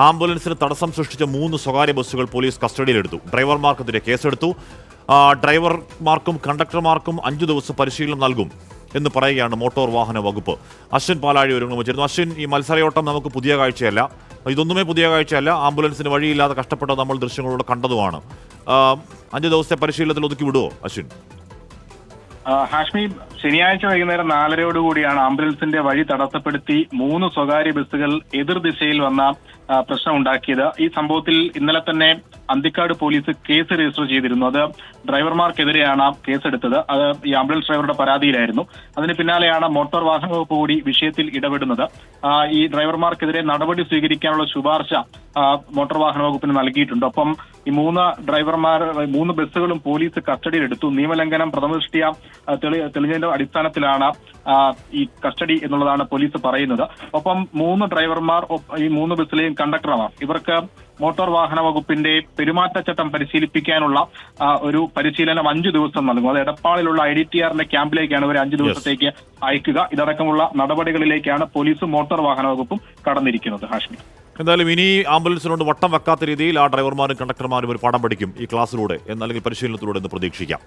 ആംബുലൻസിന് തടസ്സം സൃഷ്ടിച്ച 3 സ്വകാര്യ ബസ്സുകൾ പോലീസ് കസ്റ്റഡിയിലെടുത്തു. ഡ്രൈവർമാർക്കെതിരെ കേസെടുത്തു. ഡ്രൈവർമാർക്കും കണ്ടക്ടർമാർക്കും 5 ദിവസം പരിശീലനം നൽകും എന്ന് പറയുകയാണ് മോട്ടോർ വാഹന വകുപ്പ്. അശ്വിൻ പാലാഴി ഒരുങ്ങും വെച്ചിരുന്നു. അശ്വിൻ, ഈ മത്സരയോട്ടം നമുക്ക് പുതിയ കാഴ്ചയല്ല, ഇതൊന്നുമേ പുതിയ കാഴ്ചയല്ല. ആംബുലൻസിന് വഴിയില്ലാതെ കഷ്ടപ്പെട്ട നമ്മൾ ദൃശ്യങ്ങളിലൂടെ കണ്ടതുമാണ്. 5 ദിവസത്തെ പരിശീലനത്തിൽ ഒതുക്കി വിടുവോ അശ്വിൻ? ഹാഷ്മി, ശനിയാഴ്ച വൈകുന്നേരം 4:30 ആംബുലൻസിന്റെ വഴി തടസ്സപ്പെടുത്തി 3 സ്വകാര്യ ബസ്സുകൾ എതിർദിശയിൽ വന്ന പ്രശ്നമുണ്ടാക്കിയത്. ഈ സംഭവത്തിൽ ഇന്നലെ തന്നെ അന്തിക്കാട് പോലീസ് കേസ് രജിസ്റ്റർ ചെയ്തിരുന്നു. അത് ഡ്രൈവർമാർക്കെതിരെയാണ് കേസെടുത്തത്. അത് ഈ ആംബുലൻസ് ഡ്രൈവറുടെ പരാതിയിലായിരുന്നു. അതിന് പിന്നാലെയാണ് മോട്ടോർ വാഹന വകുപ്പ് കൂടി വിഷയത്തിൽ ഇടപെടുന്നത്. ഈ ഡ്രൈവർമാർക്കെതിരെ നടപടി സ്വീകരിക്കാനുള്ള ശുപാർശ മോട്ടോർ വാഹന വകുപ്പിന് നൽകിയിട്ടുണ്ട്. ഒപ്പം ഈ 3 ബസ്സുകളും പോലീസ് കസ്റ്റഡിയിലെടുത്തു. നിയമലംഘനം പ്രഥമദൃഷ്ട്യാ തെളിഞ്ഞതിന്റെ അടിസ്ഥാനത്തിലാണ് ഈ കസ്റ്റഡി എന്നുള്ളതാണ് പോലീസ് പറയുന്നത്. ഒപ്പം 3 ഡ്രൈവർമാർ, ഈ 3 ബസ്സിലെയും കണ്ടക്ടർമാർ, ഇവർക്ക് മോട്ടോർ വാഹന വകുപ്പിന്റെ പെരുമാറ്റച്ചട്ടം പരിശീലിപ്പിക്കാനുള്ള ഒരു പരിശീലനം 5 ദിവസം നൽകും. അത് എടപ്പാളിലുള്ള IDTRന്റെ ക്യാമ്പിലേക്കാണ് ഇവർ 5 ദിവസത്തേക്ക് അയക്കുക. ഇതടക്കമുള്ള നടപടികളിലേക്കാണ് പോലീസും മോട്ടോർ വാഹന വകുപ്പും കടന്നിരിക്കുന്നത്. ഹാഷ്മി, എന്തായാലും ഇനി ആംബുലൻസിനോട് വട്ടം വെക്കാത്ത രീതിയിൽ ആ ഡ്രൈവർമാരും കണ്ടക്ടർമാരും ഒരു പാഠം പഠിക്കും ഈ ക്ലാസ്സിലൂടെ, അല്ലെങ്കിൽ പരിശീലനത്തിലൂടെ എന്ന് പ്രതീക്ഷിക്കാം.